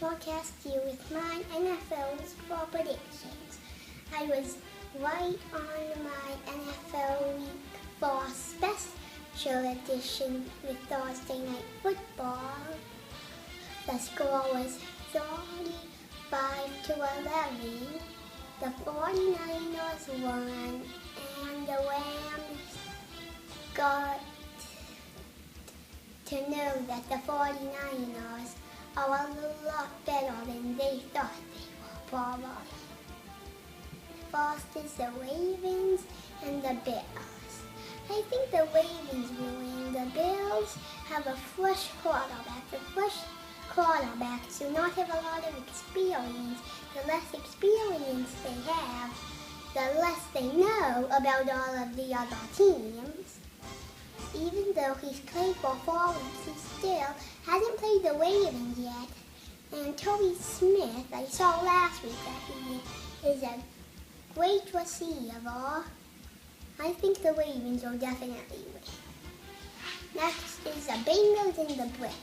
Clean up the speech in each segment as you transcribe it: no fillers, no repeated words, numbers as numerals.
broadcast to you with my NFL football predictions. I was right on my NFL Week 4 special edition with Thursday Night Football. The score was 35-11. The 49ers won and the Rams got to know that the 49ers are a lot better than they thought they were, probably. First is the Ravens and the Bills. I think the Ravens will win. The Bills have a fresh quarterback. The fresh quarterbacks do not have a lot of experience. The less experience they have, the less they know about all of the other teams. Even though he's played for 4 weeks, he still hasn't played the Ravens yet. And Toby Smith, I saw last week that he is a great receiver. I think the Ravens will definitely win. Next is the Bengals and the Browns.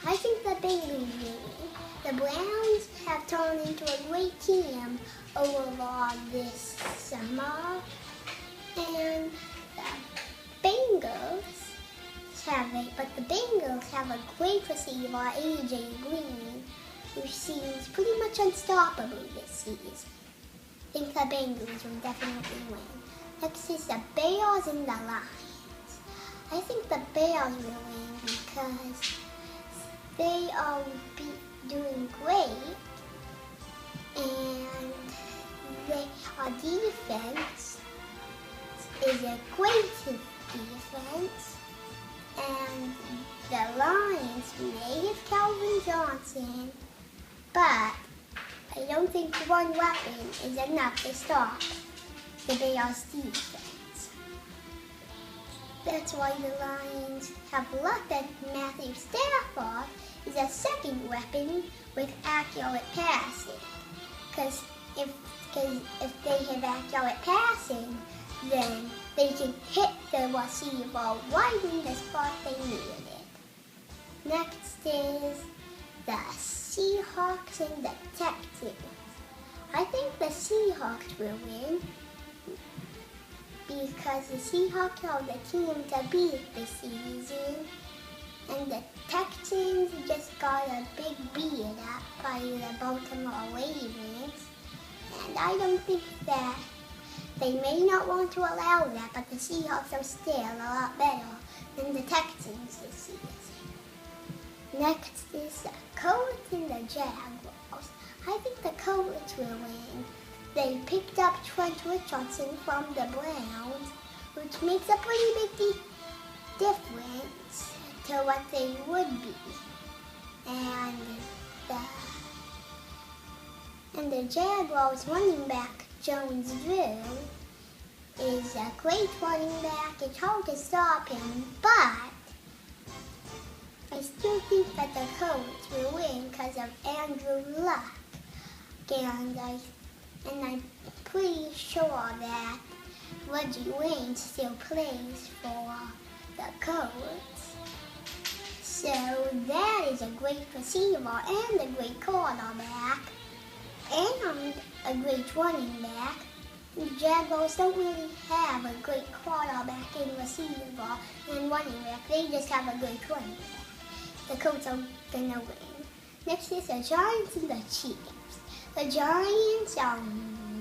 I think the Bengals will win. The Browns have turned into a great team overall this summer. And the Bengals have a great receiver, AJ Green, who seems pretty much unstoppable this season. I think the Bengals will definitely win. Next is the Bears and the Lions. I think the Bears will win because they are doing great, and our defense is a great defense. And the Lions may have Calvin Johnson, but I don't think one weapon is enough to stop the Bears' defense. That's why the Lions have luck that Matthew Stafford is a second weapon with accurate passing. Because if they have accurate passing, then they can hit the receiver right in the spot they needed it. Next is the Seahawks and the Texans. I think the Seahawks will win because the Seahawks are the team to beat this season, and the Texans just got a big beat up by the Baltimore Ravens, and I don't think that they may not want to allow that, but the Seahawks are still a lot better than the Texans this season. Next is the Colts and the Jaguars. I think the Colts will win. They picked up Trent Richardson from the Browns, which makes a pretty big difference to what they would be. And the Jaguars running back, Jones Drew, is a great running back. It's hard to stop him, but I still think that the Colts will win because of Andrew Luck. And I'm pretty sure that Reggie Wayne still plays for the Colts. So that is a great receiver and a great quarterback and a great running back. The Jaguars don't really have a great quarterback and receiver and running back. They just have a great running back. The Colts are going to win. Next is the Giants and the Chiefs. The Giants are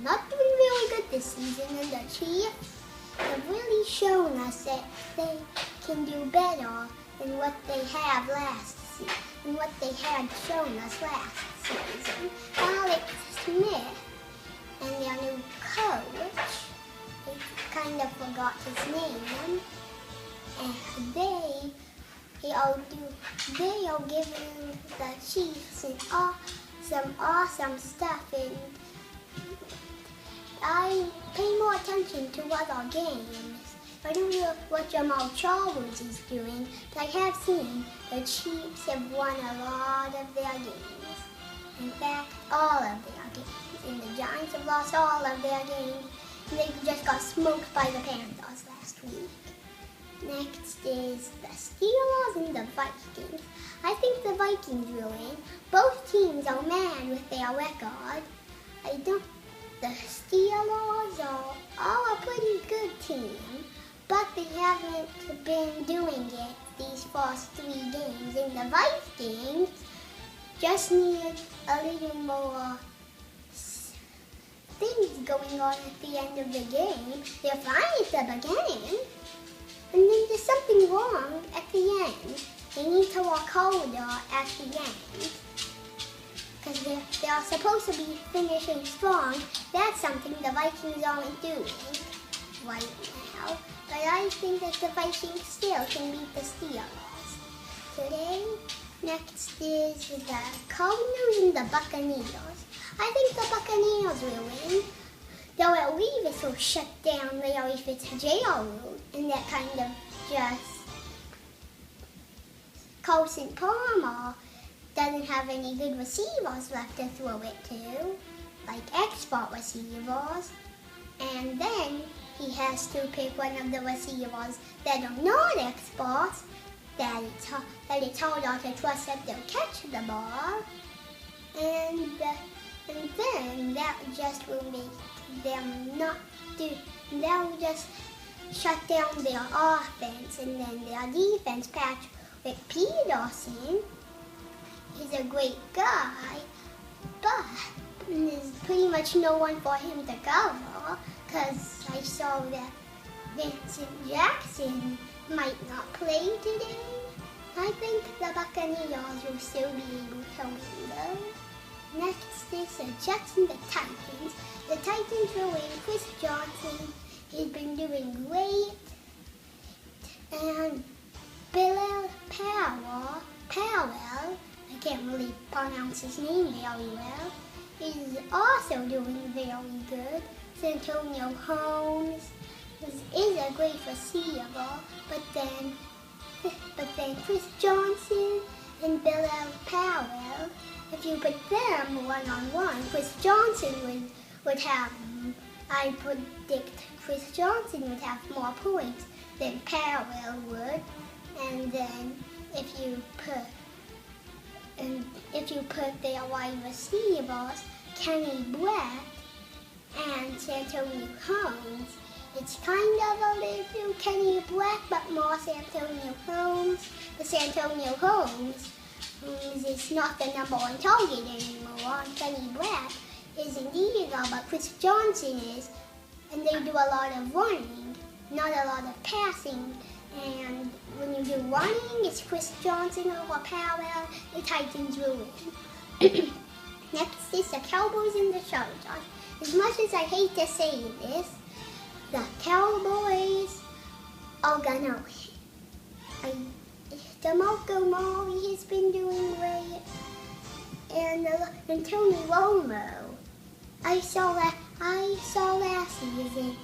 not doing really good this season, and the Chiefs have really shown us that they can do better than what they have last season, than what they had shown us last season. Alex Smith and their new coach, I kind of forgot his name, and they are giving the Chiefs some awesome stuff, and I pay more attention to other games. I don't know what Jamal Charles is doing, but I have seen the Chiefs have won a lot of their games. In fact, all of their games. And the Giants have lost all of their games. And they just got smoked by the Panthers last week. Next is the Steelers and the Vikings. I think the Vikings will win. Both teams are mad with their record. The Steelers are a pretty good team, but they haven't been doing it these first 3 games. And the Vikings just need a little more things going on at the end of the game. They're fine at the beginning, and then there's something wrong at the end. They need to work harder at the end, because they are supposed to be finishing strong. That's something the Vikings aren't doing right now. But I think that the Vikings still can beat the Steelers today. Next is the Cardinals and the Buccaneers. I think the Buccaneers will win. Though I believe it will shut down there if it's a jailroom, and that kind of just Carson Palmer doesn't have any good receivers left to throw it to, like expert receivers, and then he has to pick one of the receivers that are not experts, that it's harder to trust that they'll catch the ball, and then that just will make them not do, they'll just shut down their offense, and then their defense. Patrick Peterson, he's a great guy, but there's pretty much no one for him to cover, because I saw that Vincent Jackson might not play today. I think the Buccaneers will still be able to win though. Next is the Jets and the Titans. The Titans will win. Chris Johnson, he's been doing great. And Bill Powell, I can't really pronounce his name very well, is also doing very good. Santonio Holmes is a great receiver, but then Chris Johnson and Bill Powell, if you put them one-on-one, Chris Johnson would have, I predict Chris Johnson would have more points than Powell would. And then if you put their wide receivers, Kenny Black and Santonio Holmes, it's kind of a little Kenny Black, but more Santonio Holmes. But Santonio Holmes is not the number 1 target anymore. Kenny Black isn't either, but Chris Johnson is, and they do a lot of running, not a lot of passing. And when you do running, it's Chris Johnson over Powell. The Titans will win. Next is the Cowboys and the Chargers. As much as I hate to say this, the Cowboys are gonna win. DeMarco Murray has been doing great, and Tony Romo. I saw last season,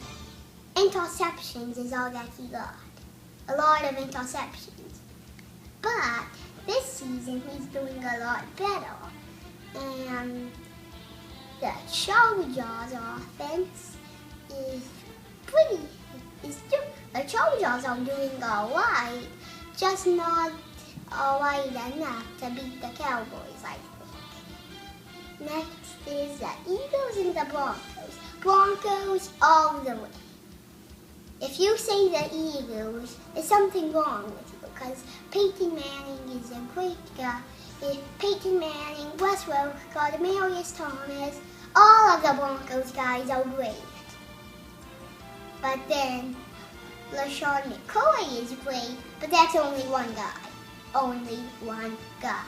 interceptions is all that he got. A lot of interceptions. But this season he's doing a lot better. And the Chargers offense is the Chargers are doing alright, just not alright enough to beat the Cowboys, I think. Next is the Eagles and the Broncos. Broncos all the way. If you say the Eagles, there's something wrong with you, because Peyton Manning is a great guy. Peyton Manning, Wes Welker, Demarius Thomas, all of the Broncos guys are great. But then LaShawn McCoy is great, but that's only one guy. Only one guy.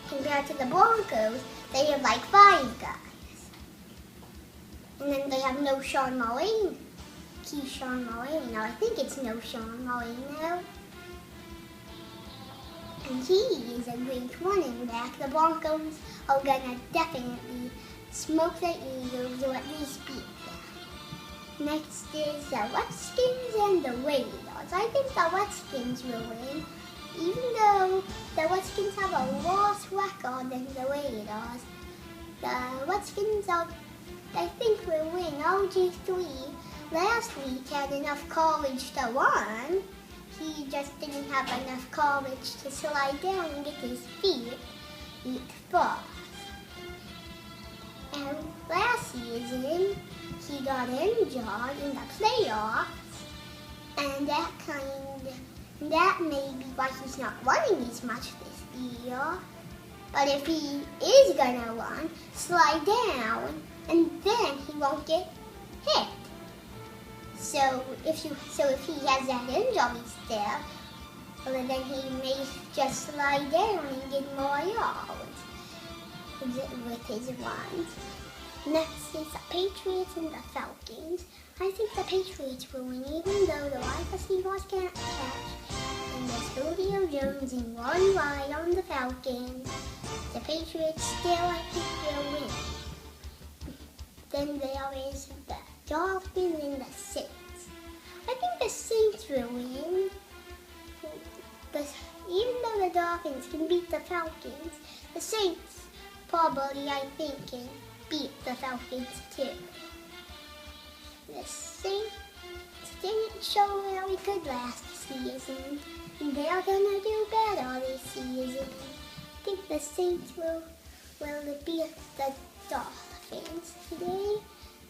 Compared to the Broncos, they have like 5 guys. And then they have no Sean Mullen. Keyshawn Moreno. I think it's no Sean Moreno. And he is a great running back. The Broncos are gonna definitely smoke the Eagles, or at least beat them. Next is the Redskins and the Raiders. I think the Redskins will win, even though the Redskins have a worse record than the Raiders. The Redskins I think will win. RG3 last week had enough courage to run, he just didn't have enough courage to slide down and get his feet first. And last season, he got injured in the playoffs, and that may be why he's not running as much this year. But if he is gonna run, slide down, and then he won't get hit. So if he has that injury still, well, then he may just slide down and get more yards with his runs. Next is the Patriots and the Falcons. I think the Patriots will win, even though the wide receivers can't catch. And there's Julio Jones and one wide on the Falcons. The Patriots still, I think, will win. Then there is the Dolphins and the Saints. I think the Saints will win. Even though the Dolphins can beat the Falcons, the Saints probably, I think, can beat the Falcons too. The Saints didn't show very good last season, and they're gonna do better this season. I think the Saints will beat the Dolphins today.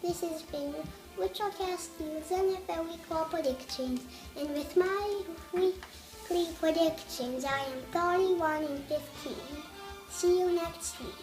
This has been Richie Castillo's NFL Week 4 predictions, and with my weekly predictions, I am 31-15. See you next week.